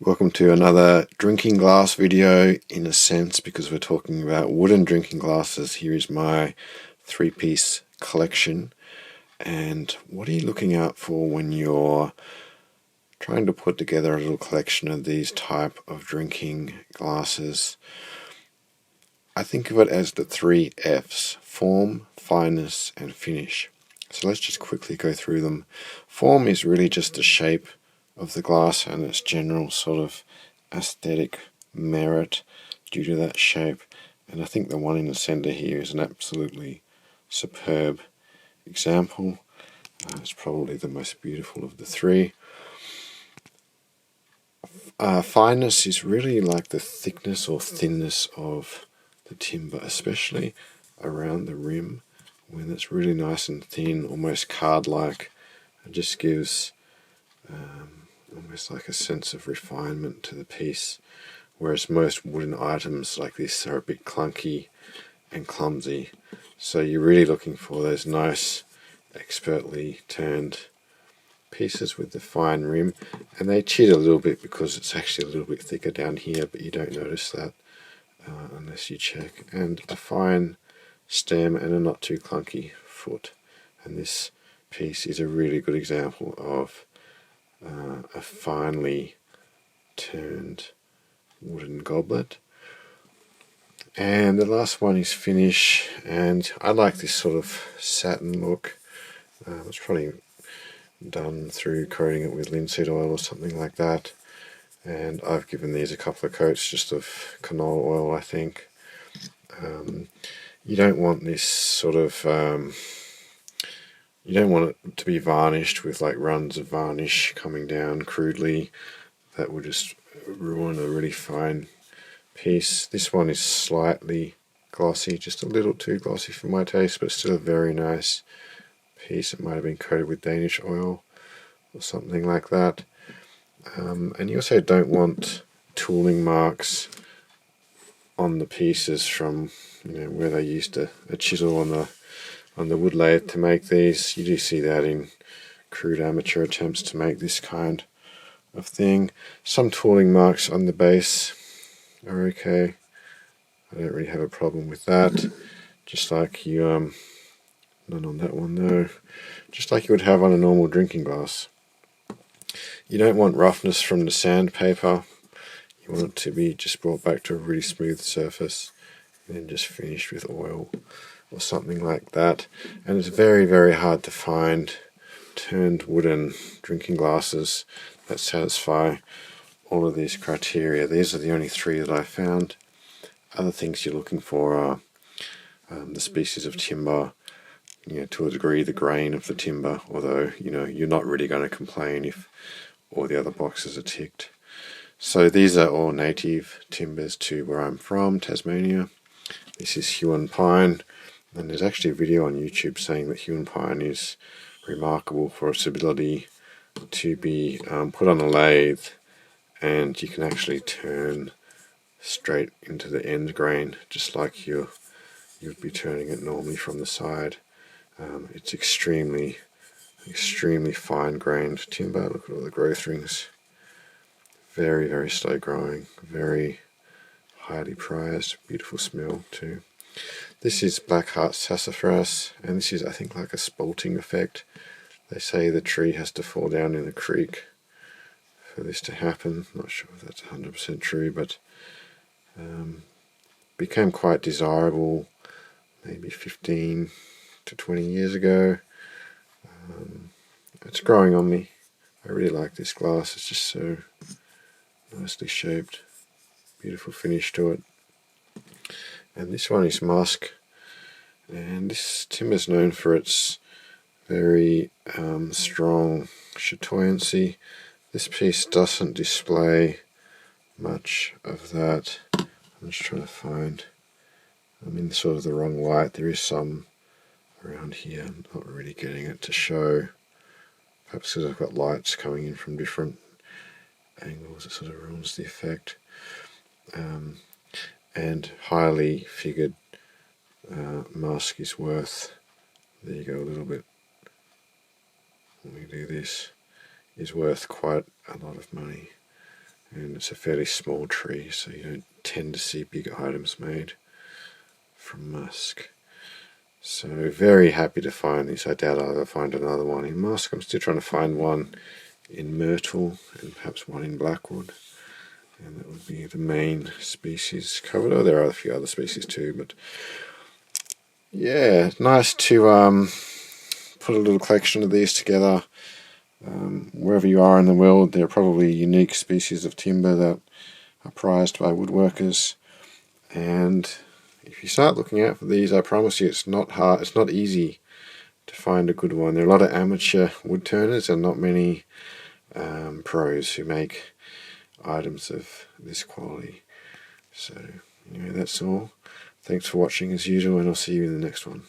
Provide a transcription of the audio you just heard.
Welcome to another drinking glass video, in a sense, because we're talking about wooden drinking glasses. Here is my three-piece collection. And what are you looking out for when you're trying to put together a little collection of these type of drinking glasses? I think of it as the 3 F's: form, fineness, and finish. So let's just quickly go through them. Form is really just the shape of the glass and its general sort of aesthetic merit due to that shape, and I think the one in the center here is an absolutely superb example. It's probably the most beautiful of the three. Fineness is really like the thickness or thinness of the timber, especially around the rim when it's really nice and thin, almost card-like. It just gives almost like a sense of refinement to the piece, whereas most wooden items like this are a bit clunky and clumsy. So you're really looking for those nice, expertly turned pieces with the fine rim, and they cheat a little bit because it's actually a little bit thicker down here, but you don't notice that unless you check. And a fine stem and a not too clunky foot, and this piece is a really good example of a finely turned wooden goblet. And the last one is finish, and I like this sort of satin look. It's probably done through coating it with linseed oil or something like that, and I've given these a couple of coats just of canola oil, I think. You don't want this sort of you don't want it to be varnished with like runs of varnish coming down crudely. That would just ruin a really fine piece. This one is slightly glossy, just a little too glossy for my taste, but still a very nice piece. It might have been coated with Danish oil or something like that. And you also don't want tooling marks on the pieces from where they used a chisel on the wood lathe to make these. You do see that in crude amateur attempts to make this kind of thing. Some tooling marks on the base are okay. I don't really have a problem with that. Just like you, none on that one though. Just like you would have on a normal drinking glass. You don't want roughness from the sandpaper. You want it to be just brought back to a really smooth surface and then just finished with oil or something like that. And it's very, very hard to find turned wooden drinking glasses that satisfy all of these criteria. These are the only three that I found. Other things you're looking for are the species of timber, to a degree the grain of the timber, although you're not really going to complain if all the other boxes are ticked. So these are all native timbers to where I'm from, Tasmania. This is Huon pine, and there's actually a video on YouTube saying that Huon pine is remarkable for its ability to be put on a lathe, and you can actually turn straight into the end grain, just like you'd be turning it normally from the side. It's extremely fine-grained timber. Look at all the growth rings. Very, very slow growing. Very highly prized. Beautiful smell too. This is Blackheart sassafras, and this is, I think, like a spalting effect. They say the tree has to fall down in a creek for this to happen. Not sure if that's 100% true, but became quite desirable maybe 15 to 20 years ago. It's growing on me. I really like this glass. It's just so nicely shaped. Beautiful finish to it. And this one is musk. And this timber is known for its very strong chatoyancy. This piece doesn't display much of that. I'm just trying to find, I'm in sort of the wrong light. There is some around here. I'm not really getting it to show. Perhaps because I've got lights coming in from different angles, it sort of ruins the effect. And highly figured musk is worth, there you go, a little bit, let me do this, is worth quite a lot of money. and it's a fairly small tree, so you don't tend to see big items made from musk. So very happy to find these. I doubt I'll ever find another one in musk. I'm still trying to find one in myrtle and perhaps one in blackwood, and that would be the main species covered. Oh, there are a few other species too, but yeah, nice to put a little collection of these together. Wherever you are in the world, there are probably unique species of timber that are prized by woodworkers, and if you start looking out for these, I promise you it's not hard, it's not easy to find a good one. There are a lot of amateur wood turners and not many pros who make items of this quality. So anyway, that's all. Thanks for watching as usual, and I'll see you in the next one.